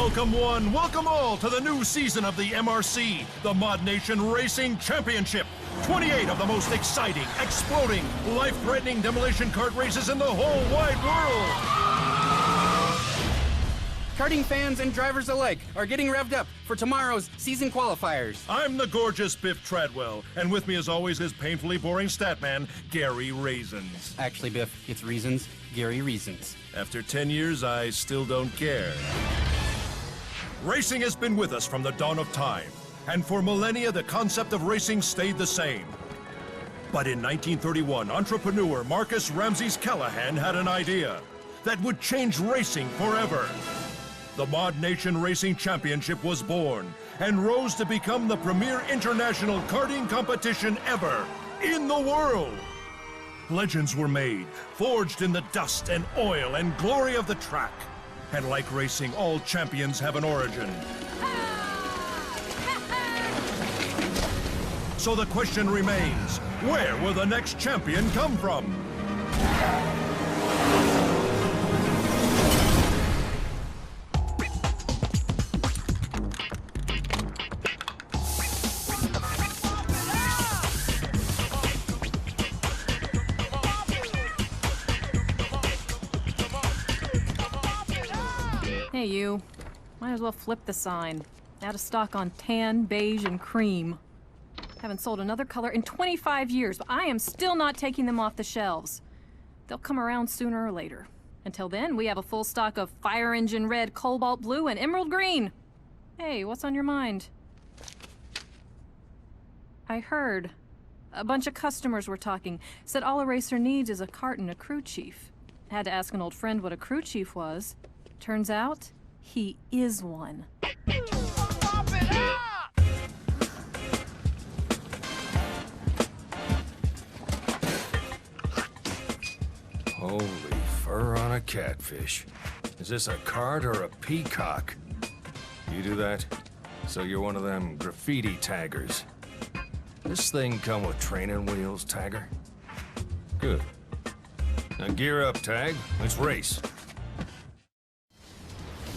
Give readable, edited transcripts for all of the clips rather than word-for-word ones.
Welcome one, welcome all to the new season of the MRC, the ModNation Racing Championship. 28 of the most exciting, exploding, life-threatening demolition kart races in the whole wide world. Karting fans and drivers alike are getting revved up for tomorrow's season qualifiers. I'm the gorgeous Biff Treadwell, and with me as always is painfully boring statman, Gary Raisins. Actually, Biff, it's Reasons, Gary Reasons. After 10 years, I still don't care. Racing has been with us from the dawn of time, and for millennia the concept of racing stayed the same. But in 1931, entrepreneur Marcus Ramses Callahan had an idea that would change racing forever. The ModNation Racing Championship was born and rose to become the premier international karting competition ever in the world. Legends were made, forged in the dust and oil and glory of the track. And like racing, all champions have an origin. So the question remains, where will the next champion come from? Hey, you. Might as well flip the sign. Out of stock on tan, beige, and cream. Haven't sold another color in 25 years, but I am still not taking them off the shelves. They'll come around sooner or later. Until then, we have a full stock of fire engine red, cobalt blue, and emerald green. Hey, what's on your mind? I heard. A bunch of customers were talking. Said all a racer needs is a kart and a crew chief. Had to ask an old friend what a crew chief was. Turns out, he is one. Holy fur on a catfish. Is this a cart or a peacock? You do that? So you're one of them graffiti taggers. This thing come with training wheels, tagger? Good. Now gear up, Tag. Let's race.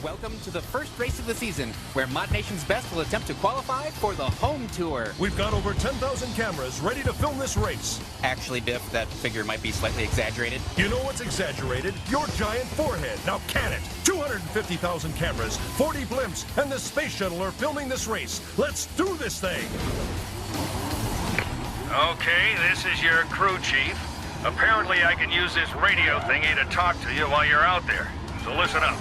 Welcome to the first race of the season, where ModNation's best will attempt to qualify for the home tour. We've got over 10,000 cameras ready to film this race. Actually, Biff, that figure might be slightly exaggerated. You know what's exaggerated? Your giant forehead. Now can it? 250,000 cameras, 40 blimps, and the space shuttle are filming this race. Let's do this thing. Okay, this is your crew chief. Apparently I can use this radio thingy to talk to you while you're out there. So listen up.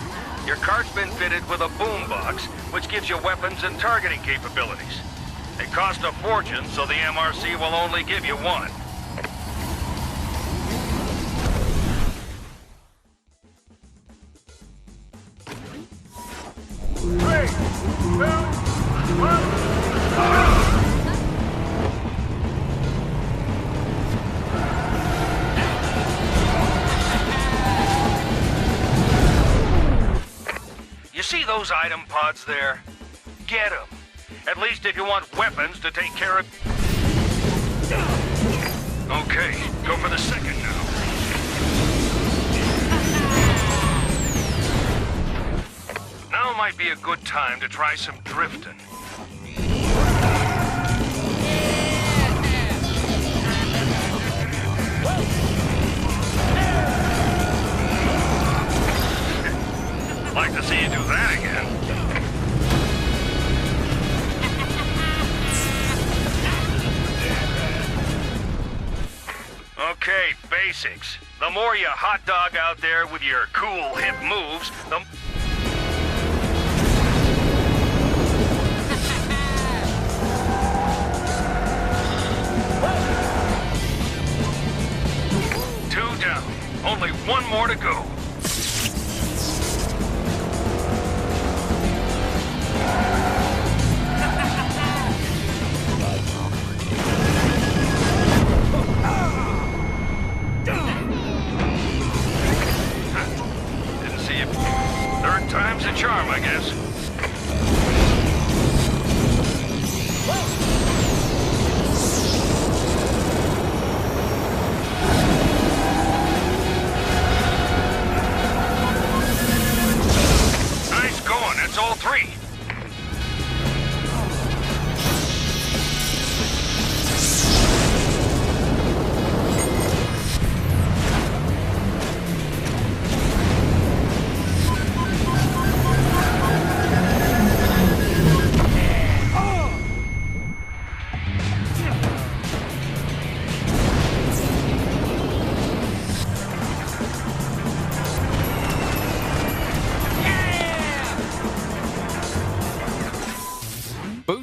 Your cart's been fitted with a boombox, which gives you weapons and targeting capabilities. They cost a fortune, so the MRC will only give you one. Three, 2, 1, You see those item pods there? Get them. At least if you want weapons to take care of... Okay, go for the second now. Now might be a good time to try some drifting. Like to see you do that again. Okay, basics. The more you hot dog out there with your cool hip moves, the... Two down. Only one more to go. Didn't see you. Third time's a charm, I guess. Nice going. That's all three.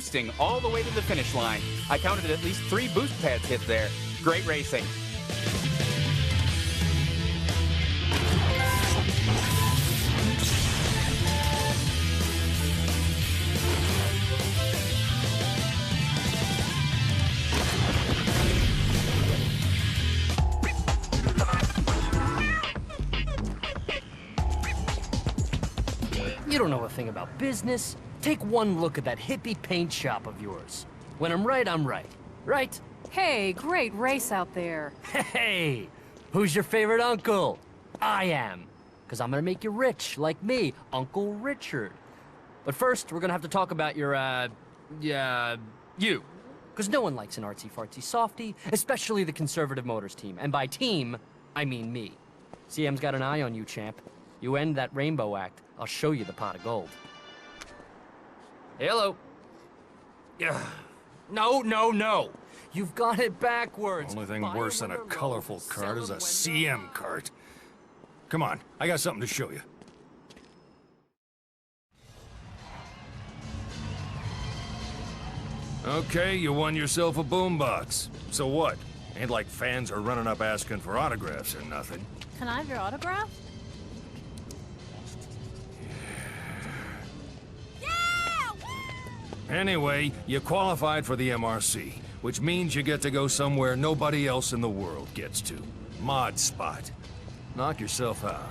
boosting all the way to the finish line. I counted at least 3 boost pads hit there. Great racing. You don't know a thing about business. Take one look at that hippie paint shop of yours. When I'm right, I'm right. Right? Hey, great race out there. Hey! Who's your favorite uncle? I am. Because I'm gonna make you rich, like me, Uncle Richard. But first, we're gonna have to talk about your, you. Because no one likes an artsy-fartsy softy, especially the conservative motors team. And by team, I mean me. CM's got an eye on you, champ. You end that rainbow act, I'll show you the pot of gold. Hello. Yeah. No, no, no. You've got it backwards. Only thing worse than a colorful cart is a CM cart. Come on, I got something to show you. Okay, you won yourself a boombox. So what? Ain't like fans are running up asking for autographs or nothing. Can I have your autograph? Anyway, you qualified for the MRC, which means you get to go somewhere nobody else in the world gets to. ModSpot. Knock yourself out.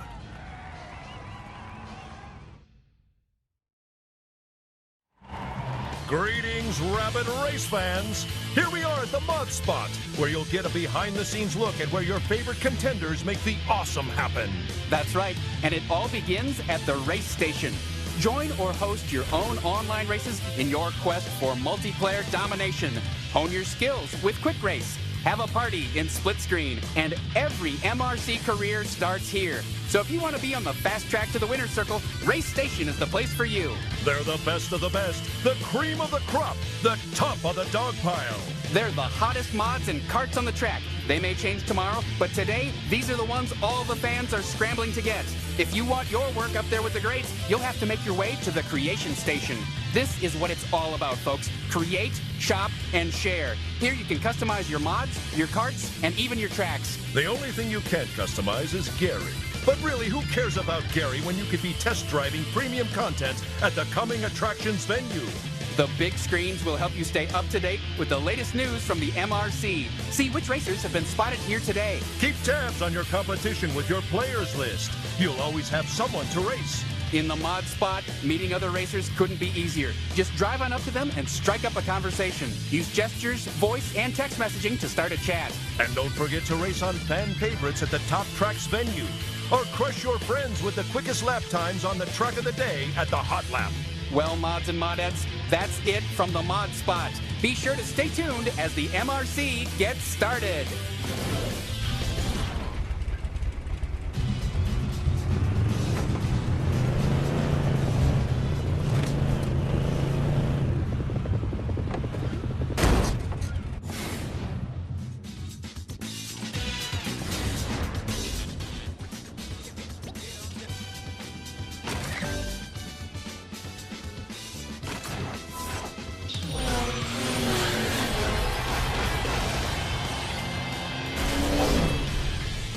Greetings, rabid race fans! Here we are at the ModSpot, where you'll get a behind-the-scenes look at where your favorite contenders make the awesome happen. That's right, and it all begins at the race station. Join or host your own online races in your quest for multiplayer domination. Hone your skills with Quick Race. Have a party in Split Screen. And every MRC career starts here. So if you want to be on the fast track to the winner's circle, Race Station is the place for you. They're the best of the best, the cream of the crop, the top of the dog pile. They're the hottest mods and carts on the track. They may change tomorrow, but today, these are the ones all the fans are scrambling to get. If you want your work up there with the greats, you'll have to make your way to the Creation Station. This is what it's all about, folks. Create, shop, and share. Here you can customize your mods, your carts, and even your tracks. The only thing you can't customize is Gary. But really, who cares about Gary when you could be test driving premium content at the coming attractions venue? The big screens will help you stay up to date with the latest news from the MRC. See which racers have been spotted here today. Keep tabs on your competition with your players list. You'll always have someone to race. In the ModSpot, meeting other racers couldn't be easier. Just drive on up to them and strike up a conversation. Use gestures, voice, and text messaging to start a chat. And don't forget to race on fan favorites at the top tracks venue. Or crush your friends with the quickest lap times on the track of the day at the Hot Lap. Well, mods and modettes, that's it from the ModSpot. Be sure to stay tuned as the MRC gets started.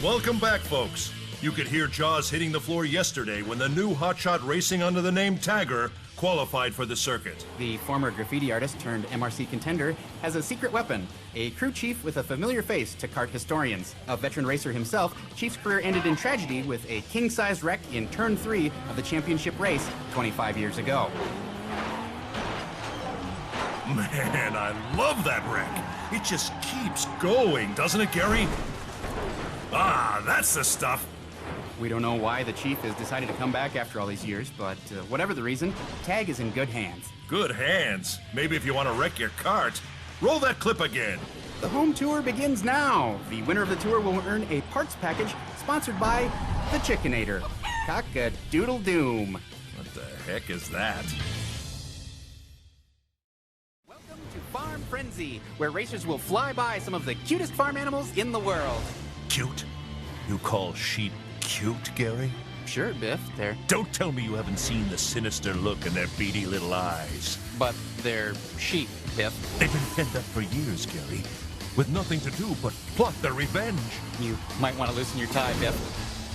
Welcome back, folks. You could hear Jaws hitting the floor yesterday when the new hotshot racing under the name Tagger qualified for the circuit. The former graffiti artist turned MRC contender has a secret weapon, a crew chief with a familiar face to kart historians. A veteran racer himself, Chief's career ended in tragedy with a king-size wreck in turn 3 of the championship race 25 years ago. Man, I love that wreck. It just keeps going, doesn't it, Gary? Ah, that's the stuff. We don't know why the Chief has decided to come back after all these years, but whatever the reason, Tag is in good hands. Good hands. Maybe if you want to wreck your cart. Roll that clip again. The home tour begins now. The winner of the tour will earn a parts package sponsored by the Chickinator. Cock-a-doodle-doom. What the heck is that? Welcome to Farm Frenzy, where racers will fly by some of the cutest farm animals in the world. Cute? You call sheep cute, Gary? Sure, Biff, they're... Don't tell me you haven't seen the sinister look in their beady little eyes. but they're sheep, Biff. They've been penned up for years, Gary, with nothing to do but plot their revenge. You might want to loosen your tie, Biff.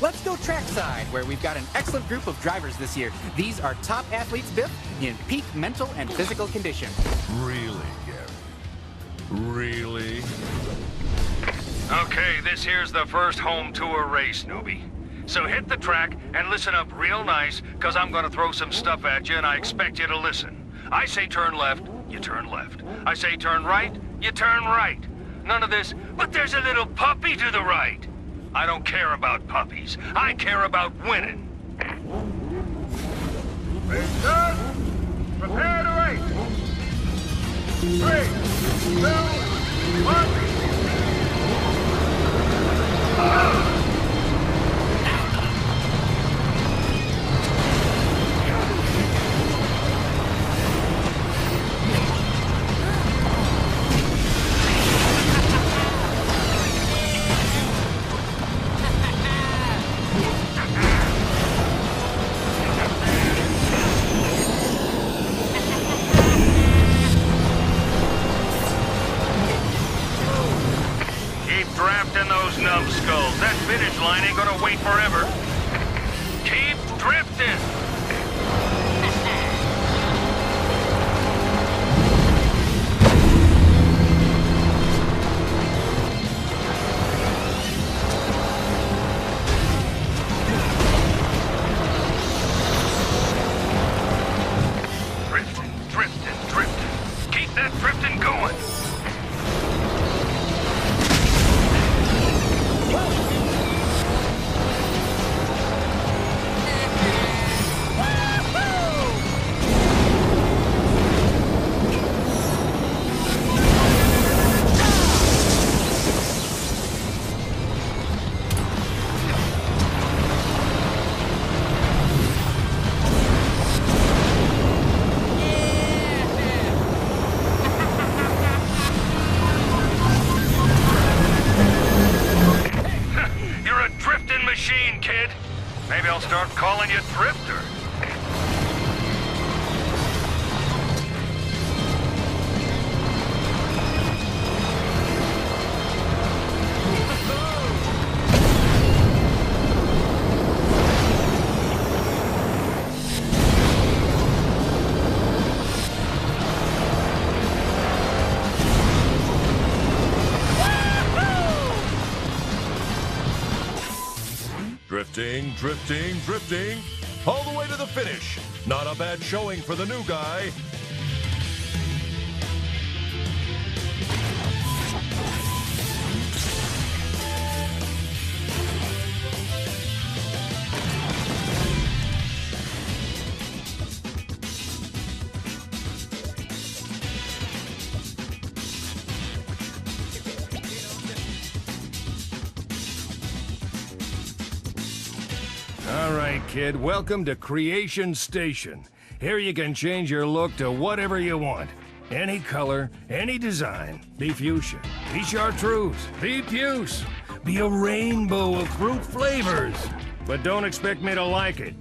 Let's go Trackside, where we've got an excellent group of drivers this year. These are top athletes, Biff, in peak mental and physical condition. Really, Gary? Really? Okay, this here's the first home tour race, newbie. So hit the track and listen up real nice, because I'm going to throw some stuff at you and I expect you to listen. I say turn left, you turn left. I say turn right, you turn right. None of this, but there's a little puppy to the right. I don't care about puppies. I care about winning. Race done. Prepare to race. 3, 2, 1. Drafting those numbskulls. That finish line ain't gonna wait forever. Keep drifting. Drifting, drifting, drifting. Keep that drifting going. Kid. Maybe I'll start calling you Drifter. Drifting, drifting, drifting, all the way to the finish. Not a bad showing for the new guy. All right, kid, welcome to Creation Station. Here you can change your look to whatever you want. Any color, any design. Be fuchsia, be chartreuse, be puce, be a rainbow of fruit flavors. But don't expect me to like it.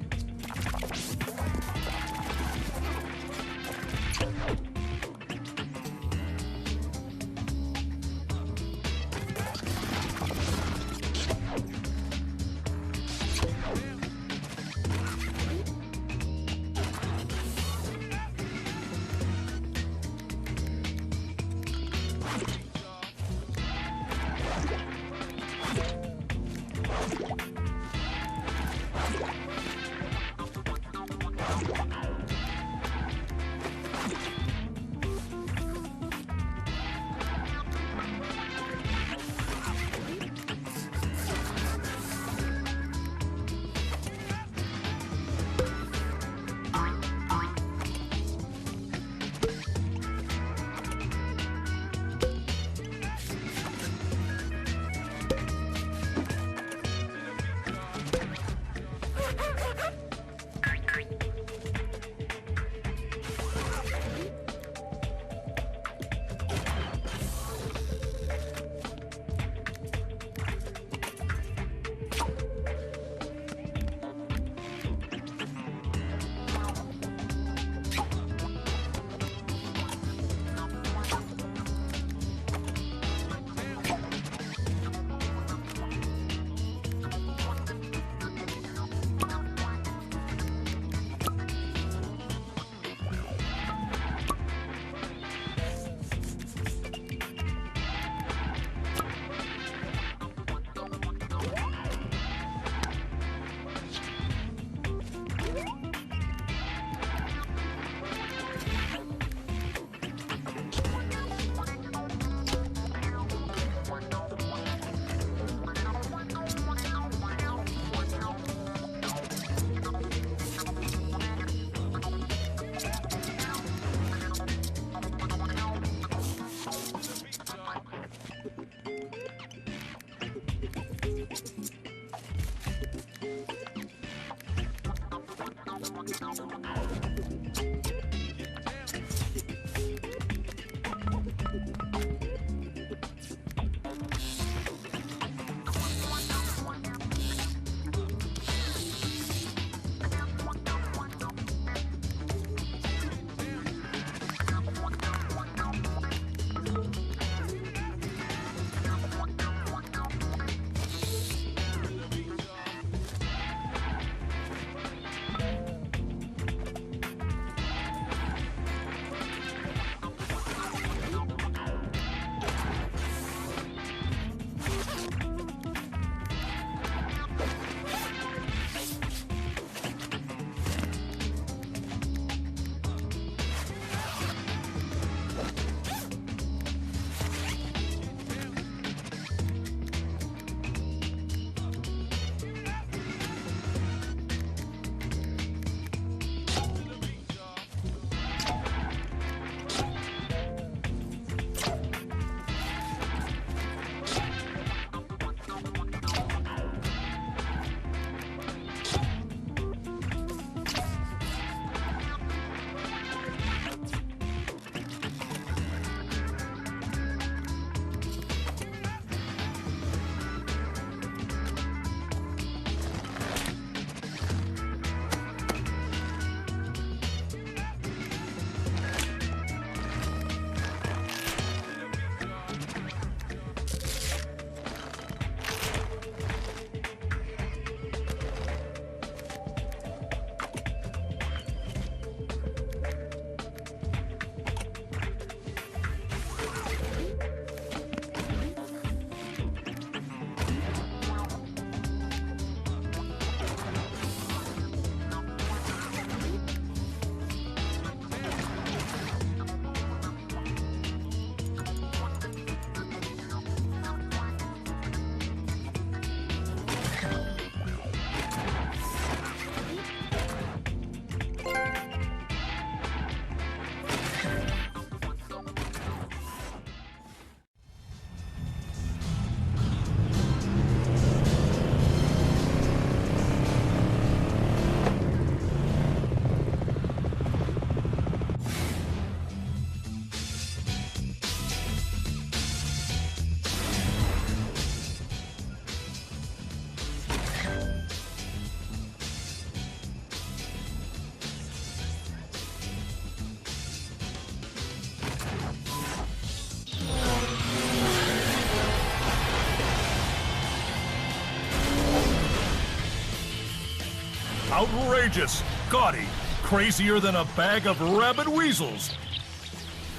Outrageous, gaudy, crazier than a bag of rabid weasels.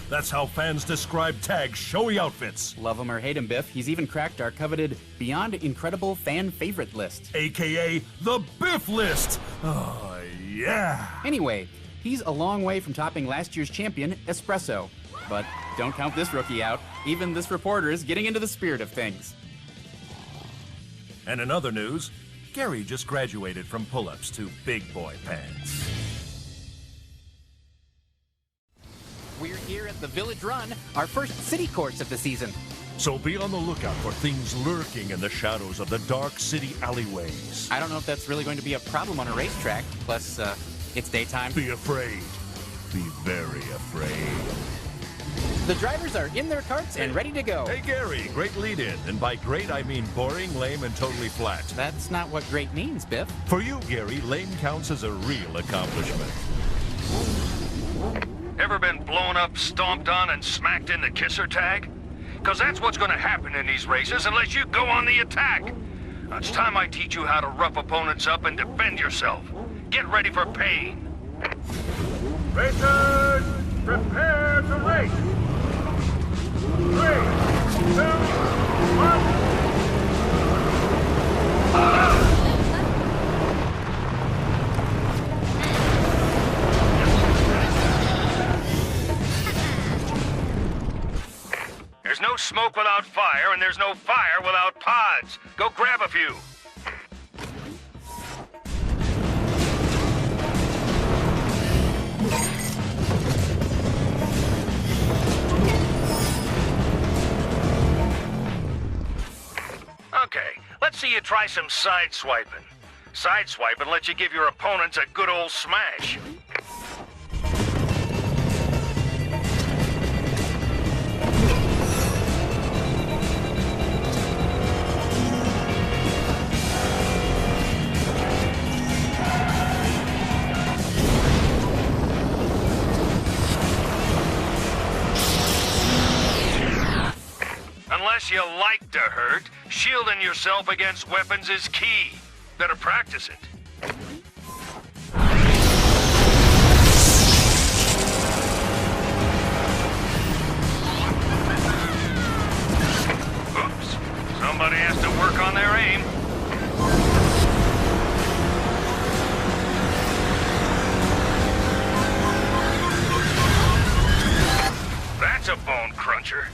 That's how fans describe Tag's showy outfits. Love him or hate him, Biff, he's even cracked our coveted Beyond Incredible fan favorite list. AKA the Biff List. Oh, yeah. Anyway, he's a long way from topping last year's champion, Espresso. But don't count this rookie out. Even this reporter is getting into the spirit of things. And in other news, Gary just graduated from pull-ups to big boy pants. We're here at the Village Run, our first city course of the season. So be on the lookout for things lurking in the shadows of the dark city alleyways. I don't know if that's really going to be a problem on a racetrack. Plus, it's daytime. Be afraid. Be very afraid. The drivers are in their carts and ready to go. Hey, Gary, great lead-in. And by great, I mean boring, lame, and totally flat. That's not what great means, Biff. For you, Gary, lame counts as a real accomplishment. Ever been blown up, stomped on, and smacked in the kisser tag? Because that's what's going to happen in these races unless you go on the attack. Now, it's time I teach you how to rough opponents up and defend yourself. Get ready for pain. Racers, prepare to race. 3, 2, 1. There's no smoke without fire, and there's no fire without pods. Go grab a few. Okay, let's see you try some side swiping. Sideswiping lets you give your opponents a good old smash. Unless you like to hurt, shielding yourself against weapons is key. Better practice it. Oops. Somebody has to work on their aim. That's a bone cruncher.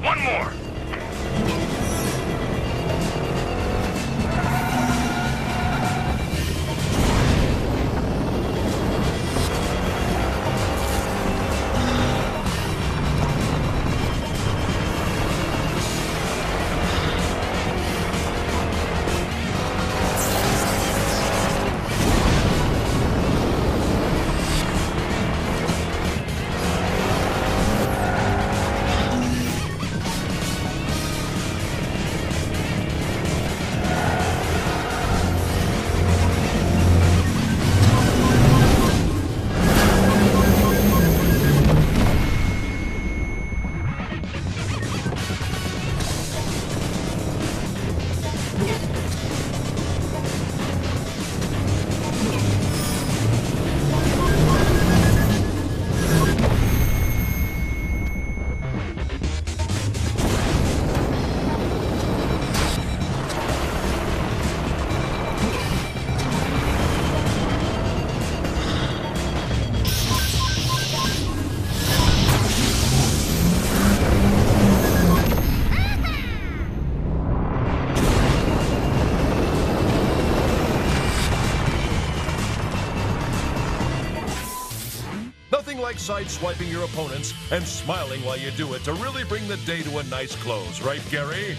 One more. Like sideswiping your opponents and smiling while you do it to really bring the day to a nice close, right, Gary?